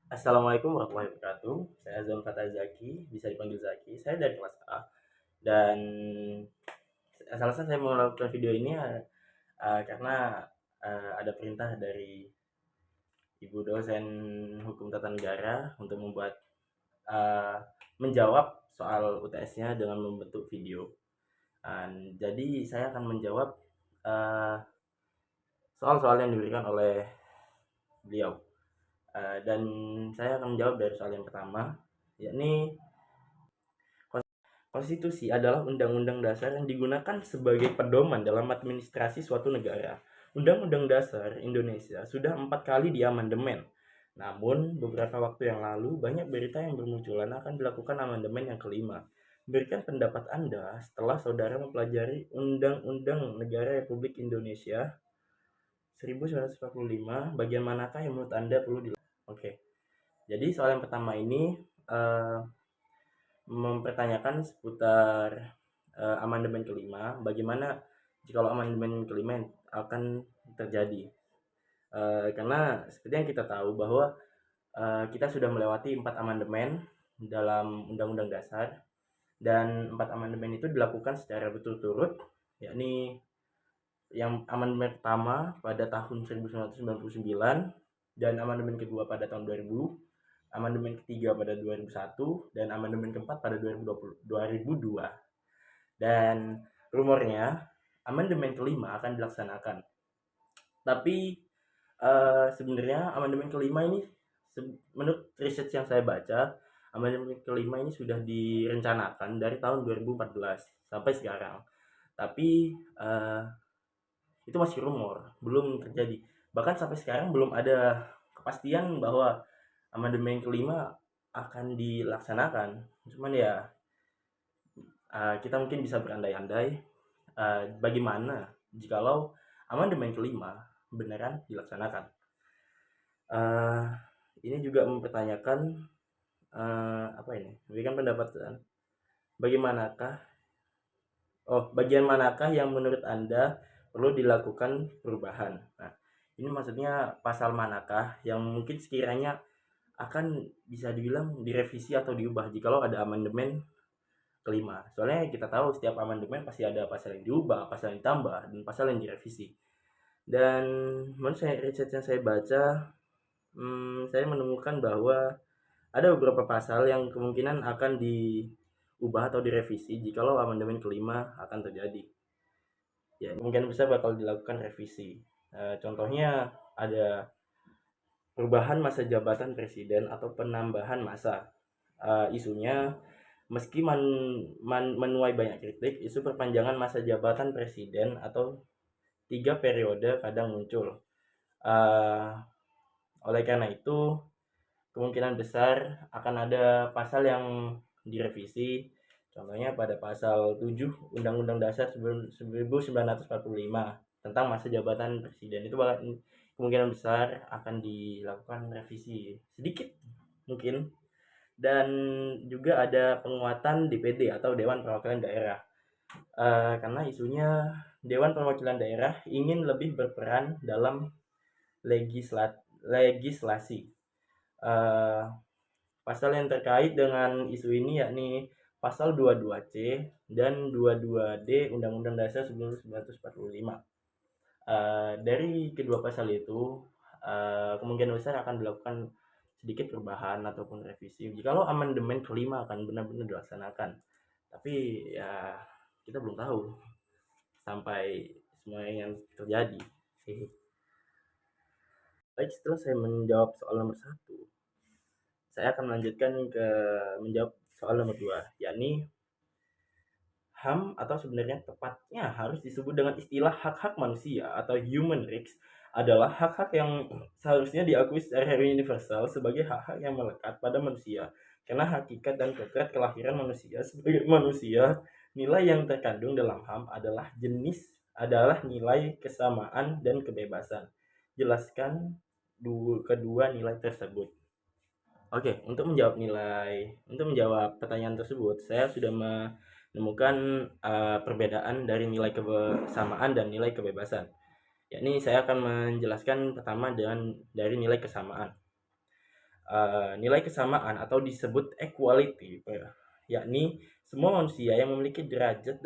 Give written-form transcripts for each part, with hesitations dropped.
Assalamualaikum warahmatullahi wabarakatuh. Saya Zulfata Zaki, bisa dipanggil Zaki. Saya dari kelas A. Dan alasan saya mau melakukan video ini karena ada perintah dari Ibu dosen Hukum Tata Negara untuk uh, menjawab soal UTS-nya dengan membentuk video. Jadi saya akan menjawab uh, soal-soal yang diberikan oleh beliau. Dan saya akan menjawab dari soal yang pertama, yakni konstitusi adalah undang-undang dasar yang digunakan sebagai pedoman dalam administrasi suatu negara. Undang-undang dasar Indonesia sudah 4 kali diamandemen. Namun, beberapa waktu yang lalu banyak berita yang bermunculan akan dilakukan amandemen yang kelima. Berikan pendapat Anda setelah saudara mempelajari Undang-Undang Negara Republik Indonesia 1945, bagian manakah yang menurut Anda perlu dilakukan? Oke. Jadi soal yang pertama ini uh, mempertanyakan seputar amandemen kelima, bagaimana jika amandemen kelima akan terjadi. Karena seperti yang kita tahu bahwa kita sudah melewati 4 amandemen dalam Undang-Undang Dasar, dan 4 amandemen itu dilakukan secara berturut-turut, yakni yang amandemen pertama pada tahun 1999 dan amandemen kedua pada tahun 2000, amandemen ketiga pada 2001, dan amandemen keempat pada 2002. Dan rumornya amandemen kelima akan dilaksanakan. Tapi sebenarnya amandemen kelima ini menurut riset yang saya baca, amandemen kelima ini sudah direncanakan dari tahun 2014 sampai sekarang. Tapi itu masih rumor, belum terjadi. Bahkan sampai sekarang belum ada kepastian bahwa amandemen kelima akan dilaksanakan. Cuman ya kita mungkin bisa berandai-andai bagaimana jikalau amandemen kelima beneran dilaksanakan. Ini juga mempertanyakan apa ini? Memberikan pendapat bagian manakah yang menurut Anda perlu dilakukan perubahan? Nah, ini maksudnya pasal manakah yang mungkin sekiranya akan bisa dibilang direvisi atau diubah jikalau ada amandemen kelima. Soalnya kita tahu setiap amandemen pasti ada pasal yang diubah, pasal yang ditambah, dan pasal yang direvisi. Dan menurut saya, riset yang saya baca, saya menemukan bahwa ada beberapa pasal yang kemungkinan akan diubah atau direvisi jikalau amandemen kelima akan terjadi. Ya, kemungkinan besar bakal dilakukan revisi. Contohnya ada perubahan masa jabatan presiden atau penambahan masa. Isunya meski menuai banyak kritik, isu perpanjangan masa jabatan presiden atau 3 periode kadang muncul. Oleh karena itu, kemungkinan besar akan ada pasal yang direvisi. Contohnya pada pasal 7 Undang-Undang Dasar 1945 tentang masa jabatan presiden, itu kemungkinan besar akan dilakukan revisi sedikit mungkin. Dan juga ada penguatan DPD atau Dewan Perwakilan Daerah, karena isunya Dewan Perwakilan Daerah ingin lebih berperan dalam legislasi. Pasal yang terkait dengan isu ini yakni pasal 22C dan 22D Undang-Undang Dasar 1945. Dari kedua pasal itu kemungkinan besar akan dilakukan sedikit perubahan ataupun revisi jikalau amandemen kelima akan benar-benar dilaksanakan. Tapi ya kita belum tahu sampai semua yang terjadi. Baik, setelah saya menjawab soal nomor 1, saya akan melanjutkan ke menjawab soal nomor 2, yakni HAM atau sebenarnya tepatnya harus disebut dengan istilah hak-hak manusia atau human rights adalah hak-hak yang seharusnya diakui secara universal sebagai hak-hak yang melekat pada manusia. Karena hakikat dan kodrat kelahiran manusia sebagai manusia, nilai yang terkandung dalam HAM adalah nilai kesamaan dan kebebasan. Jelaskan kedua nilai tersebut. Oke, untuk menjawab pertanyaan tersebut, saya sudah menemukan perbedaan dari nilai kesamaan dan nilai kebebasan. Yakni saya akan menjelaskan pertama dari nilai kesamaan. nilai kesamaan atau disebut equality, yakni semua manusia memiliki derajat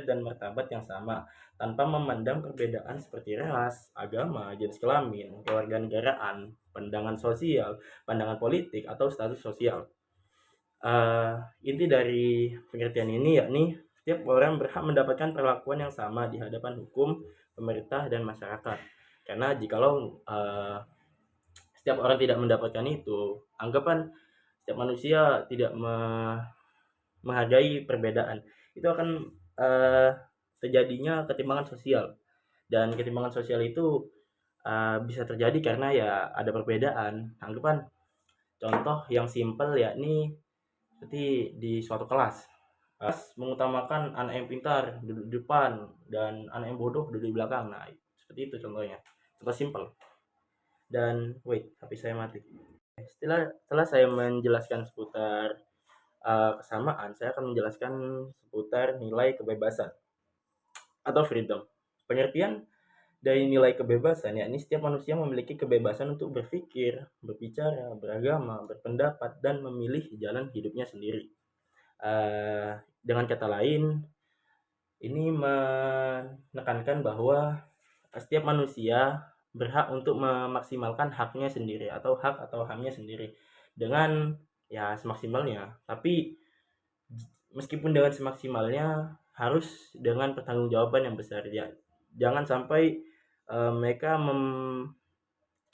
dan martabat yang sama tanpa memandang perbedaan seperti ras, agama, jenis kelamin, kewarganegaraan, pandangan sosial, pandangan politik, atau status sosial. Inti dari pengertian ini yakni setiap orang berhak mendapatkan perlakuan yang sama di hadapan hukum, pemerintah, dan masyarakat. Karena jikalau setiap orang tidak mendapatkan itu, anggapan setiap manusia tidak menghargai perbedaan, itu akan terjadinya ketimpangan sosial. Dan ketimpangan sosial itu bisa terjadi karena ya ada perbedaan. Anggapan contoh yang simpel yakni seperti di suatu kelas mengutamakan anak yang pintar duduk di depan dan anak yang bodoh duduk di belakang. Nah, seperti itu contohnya. Contoh simpel. Dan HP saya mati. Setelah saya menjelaskan seputar kesamaan, saya akan menjelaskan seputar nilai kebebasan atau freedom. Pengertian dari nilai kebebasan yakni setiap manusia memiliki kebebasan untuk berpikir, berbicara, beragama, berpendapat, dan memilih jalan hidupnya sendiri. Dengan kata lain, ini menekankan bahwa setiap manusia berhak untuk memaksimalkan haknya sendiri atau hamnya sendiri dengan ya semaksimalnya. Tapi meskipun dengan semaksimalnya harus dengan pertanggungjawaban yang besar ya. Jangan sampai mereka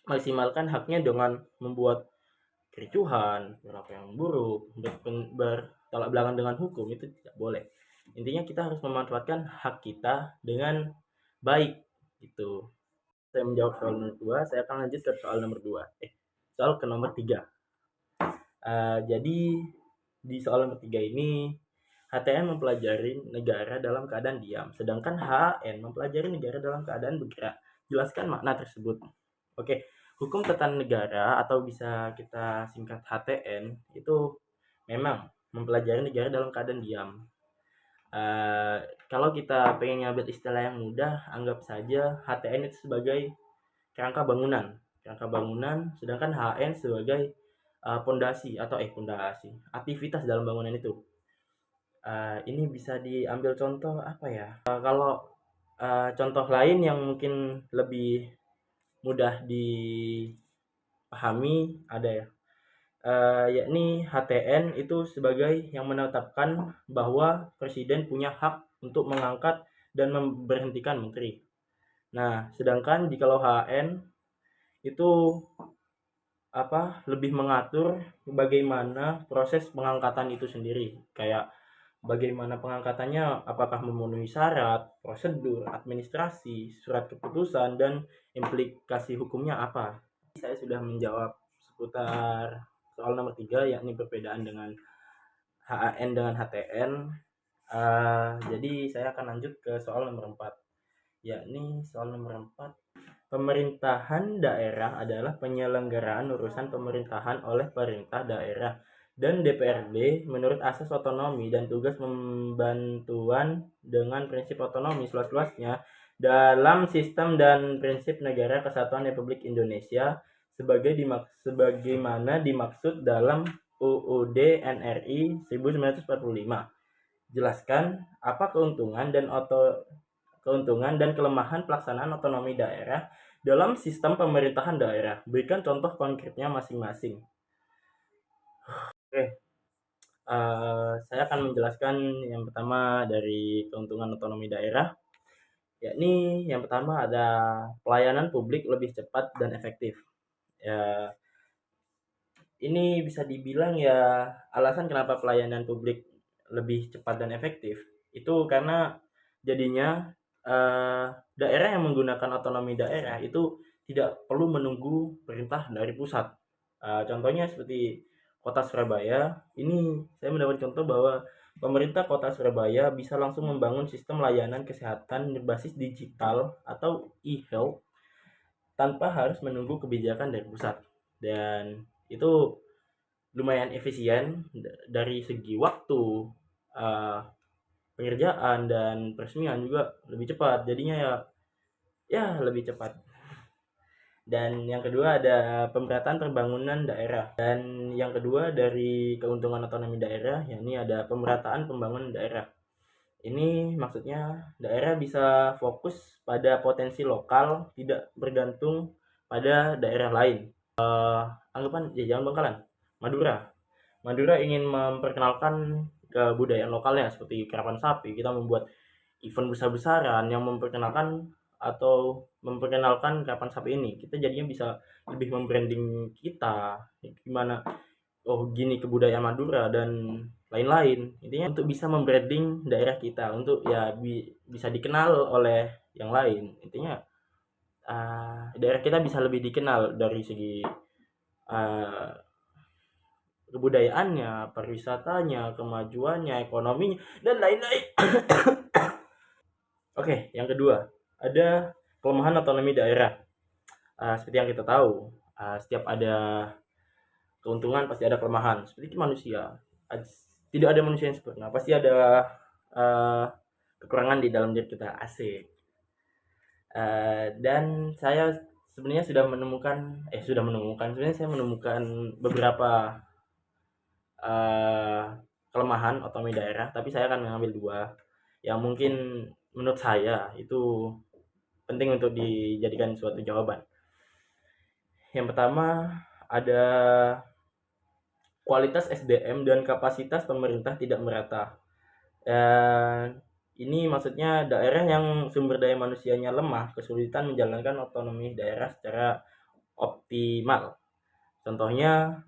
memaksimalkan haknya dengan membuat kericuhan, berapa yang buruk, bertolak belakang dengan hukum, itu tidak boleh. Intinya kita harus memanfaatkan hak kita dengan baik gitu. Saya menjawab soal nomor 2, saya akan lanjut ke soal nomor 2. Soal ke nomor 3. Jadi di soal nomor 3 ini HTN mempelajari negara dalam keadaan diam, sedangkan HN mempelajari negara dalam keadaan bergerak. Jelaskan makna tersebut. Oke, hukum ketatanegaraan atau bisa kita singkat HTN itu memang mempelajari negara dalam keadaan diam. Kalau kita pengen ngambil istilah yang mudah, anggap saja HTN itu sebagai kerangka bangunan, sedangkan HN sebagai pondasi aktivitas dalam bangunan itu. Ini bisa diambil contoh apa ya? Kalau contoh lain yang mungkin lebih mudah dipahami ada ya, yakni HTN itu sebagai yang menetapkan bahwa presiden punya hak untuk mengangkat dan memberhentikan menteri. Nah, sedangkan jikalau HN itu lebih mengatur bagaimana proses pengangkatan itu sendiri, kayak bagaimana pengangkatannya, apakah memenuhi syarat, prosedur, administrasi, surat keputusan, dan implikasi hukumnya apa. Saya sudah menjawab seputar soal nomor 3, yakni perbedaan dengan HAN dengan HTN. Jadi saya akan lanjut ke soal nomor 4, yakni soal nomor 4. Pemerintahan daerah adalah penyelenggaraan urusan pemerintahan oleh pemerintah daerah dan DPRD menurut asas otonomi dan tugas pembantuan dengan prinsip otonomi seluas-luasnya dalam sistem dan prinsip negara kesatuan Republik Indonesia sebagaimana dimaksud dalam UUD NRI 1945. Jelaskan apa keuntungan dan kelemahan pelaksanaan otonomi daerah dalam sistem pemerintahan daerah. Berikan contoh konkretnya masing-masing. Oke, saya akan menjelaskan yang pertama dari keuntungan otonomi daerah, yakni yang pertama ada pelayanan publik lebih cepat dan efektif. Ya, ini bisa dibilang ya alasan kenapa pelayanan publik lebih cepat dan efektif itu karena jadinya daerah yang menggunakan otonomi daerah itu tidak perlu menunggu perintah dari pusat. Contohnya seperti Kota Surabaya, ini saya mendapat contoh bahwa pemerintah Kota Surabaya bisa langsung membangun sistem layanan kesehatan berbasis digital atau e-health tanpa harus menunggu kebijakan dari pusat. Dan itu lumayan efisien dari segi waktu, pengerjaan dan peresmian juga lebih cepat. Jadinya ya lebih cepat. Dan yang kedua ada pemerataan pembangunan daerah. Dan yang kedua dari keuntungan otonomi daerah, yakni ada pemerataan pembangunan daerah. Ini maksudnya daerah bisa fokus pada potensi lokal, tidak bergantung pada daerah lain. Anggapan ya jangan Bangkalan, Madura. Madura ingin memperkenalkan kebudayaan lokalnya seperti karapan sapi. Kita membuat event besar-besaran yang memperkenalkan atau memperkenalkan karapan sapi ini. Kita jadinya bisa lebih membranding kita, gimana oh gini kebudayaan Madura dan lain-lain. Intinya untuk bisa membranding daerah kita untuk ya bisa dikenal oleh yang lain. Intinya daerah kita bisa lebih dikenal dari segi uh, kebudayaannya, pariwisatanya, kemajuannya, ekonominya, dan lain-lain. Oke, yang kedua, ada kelemahan otonomi daerah. Seperti yang kita tahu, setiap ada keuntungan pasti ada kelemahan. Seperti manusia, tidak ada manusia yang sempurna. Pasti ada kekurangan di dalam diri kita. Asik. Dan saya sebenarnya sebenarnya saya menemukan beberapa kelemahan otonomi daerah, tapi saya akan mengambil dua yang mungkin menurut saya itu penting untuk dijadikan suatu jawaban. Yang pertama ada kualitas SDM dan kapasitas pemerintah tidak merata. Ini maksudnya daerah yang sumber daya manusianya lemah kesulitan menjalankan otonomi daerah secara optimal. Contohnya,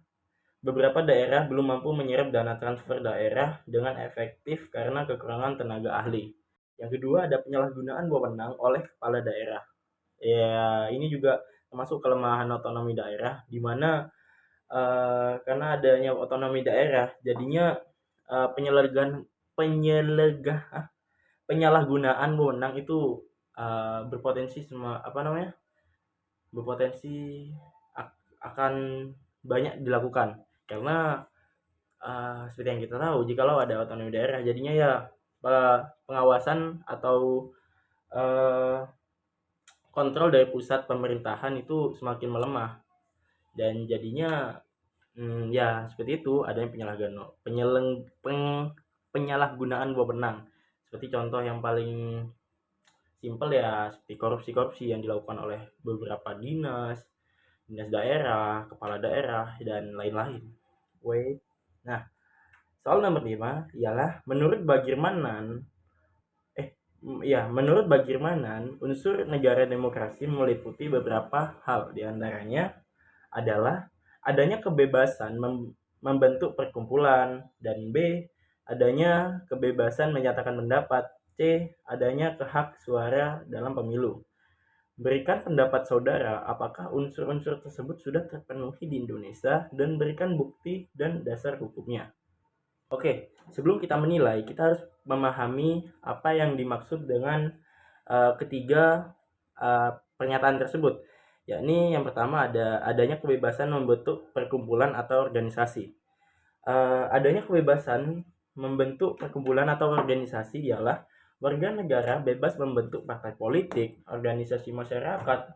beberapa daerah belum mampu menyerap dana transfer daerah dengan efektif karena kekurangan tenaga ahli. Yang kedua, ada penyalahgunaan wewenang oleh kepala daerah. Ya, ini juga termasuk kelemahan otonomi daerah, di mana karena adanya otonomi daerah, jadinya penyalahgunaan wewenang itu berpotensi berpotensi akan banyak dilakukan karena seperti yang kita tahu jikalau ada otonomi daerah jadinya ya pengawasan atau kontrol dari pusat pemerintahan itu semakin melemah dan jadinya ya seperti itu adanya penyalahgunaan wewenang. Seperti contoh yang paling simpel ya seperti korupsi yang dilakukan oleh beberapa dinas daerah, kepala daerah, dan lain-lain. Nah, soal nomor 5 ialah menurut Bagirmanan, unsur negara demokrasi meliputi beberapa hal. Di antaranya adalah adanya kebebasan membentuk perkumpulan, dan B, adanya kebebasan menyatakan pendapat, C, adanya hak suara dalam pemilu. Berikan pendapat saudara apakah unsur-unsur tersebut sudah terpenuhi di Indonesia dan berikan bukti dan dasar hukumnya. Oke, sebelum kita menilai, kita harus memahami apa yang dimaksud dengan ketiga pernyataan tersebut. Yakni yang pertama adanya kebebasan membentuk perkumpulan atau organisasi. Adanya kebebasan membentuk perkumpulan atau organisasi ialah warga negara bebas membentuk partai politik, organisasi masyarakat,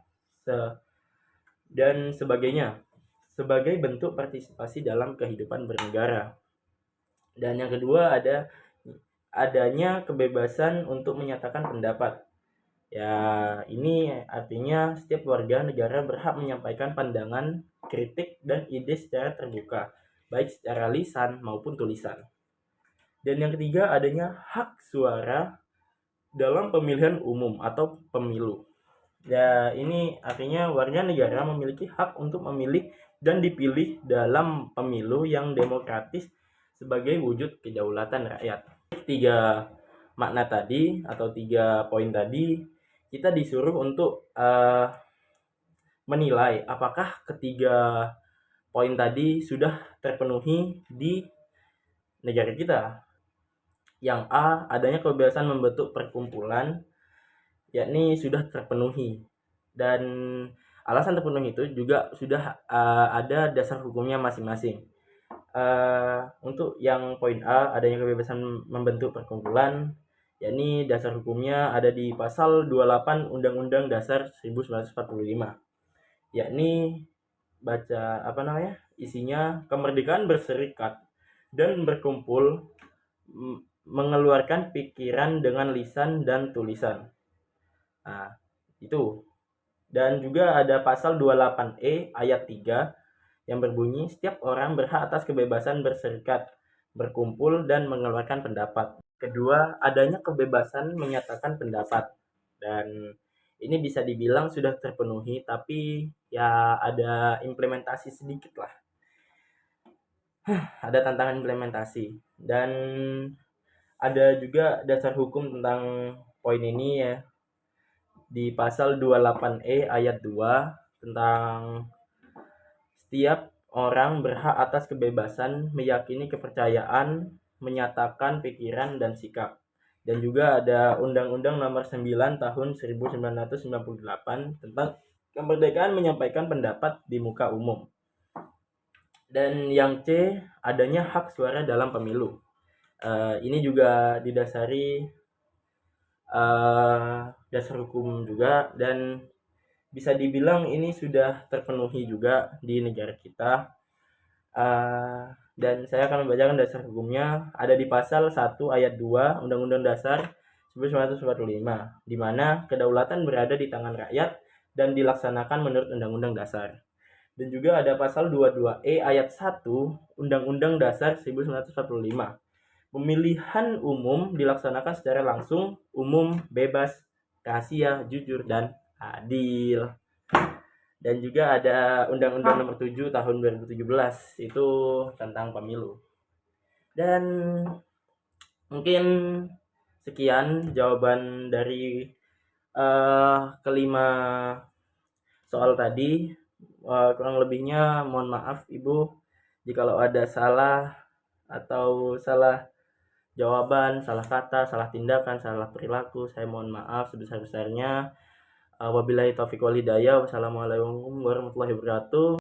dan sebagainya sebagai bentuk partisipasi dalam kehidupan bernegara. Dan yang kedua adanya kebebasan untuk menyatakan pendapat. Ya, ini artinya setiap warga negara berhak menyampaikan pandangan, kritik, dan ide secara terbuka, baik secara lisan maupun tulisan. Dan yang ketiga adanya hak suara dalam pemilihan umum atau pemilu. Ya, ini artinya warga negara memiliki hak untuk memilih dan dipilih dalam pemilu yang demokratis sebagai wujud kedaulatan rakyat. Tiga makna tadi atau 3 poin tadi kita disuruh untuk menilai apakah ketiga poin tadi sudah terpenuhi di negara kita. Yang A, adanya kebebasan membentuk perkumpulan, yakni sudah terpenuhi. Dan alasan terpenuhi itu juga sudah ada dasar hukumnya masing-masing. Untuk yang poin A, adanya kebebasan membentuk perkumpulan, yakni dasar hukumnya ada di pasal 28 Undang-Undang Dasar 1945. yakni isinya kemerdekaan berserikat dan berkumpul, mengeluarkan pikiran dengan lisan dan tulisan. Nah, itu. Dan juga ada pasal 28E ayat 3 yang berbunyi setiap orang berhak atas kebebasan berserikat, berkumpul dan mengeluarkan pendapat. Kedua, adanya kebebasan menyatakan pendapat. Dan ini bisa dibilang sudah terpenuhi, tapi ya ada implementasi sedikit lah. Ada tantangan implementasi. Dan ada juga dasar hukum tentang poin ini ya, di pasal 28E ayat 2 tentang setiap orang berhak atas kebebasan meyakini kepercayaan, menyatakan pikiran dan sikap. Dan juga ada Undang-Undang Nomor 9 Tahun 1998 tentang kemerdekaan menyampaikan pendapat di muka umum. Dan yang C, adanya hak suara dalam pemilu. Ini juga didasari dasar hukum juga, dan bisa dibilang ini sudah terpenuhi juga di negara kita. Dan saya akan membacakan dasar hukumnya. Ada di pasal 1 ayat 2 Undang-Undang Dasar 1945, di mana kedaulatan berada di tangan rakyat dan dilaksanakan menurut Undang-Undang Dasar. Dan juga ada pasal 22E ayat 1 Undang-Undang Dasar 1945. Pemilihan umum dilaksanakan secara langsung, umum, bebas, rahasia, jujur, dan adil. Dan juga ada Undang-Undang Nomor 7 Tahun 2017 itu tentang pemilu. Dan mungkin sekian jawaban dari kelima soal tadi. Kurang lebihnya mohon maaf Ibu jikalau ada salah atau salah jawaban, salah kata, salah tindakan, salah perilaku. Saya mohon maaf sebesar-besarnya. Wabillahi taufiq wal hidayah. Wassalamualaikum warahmatullahi wabarakatuh.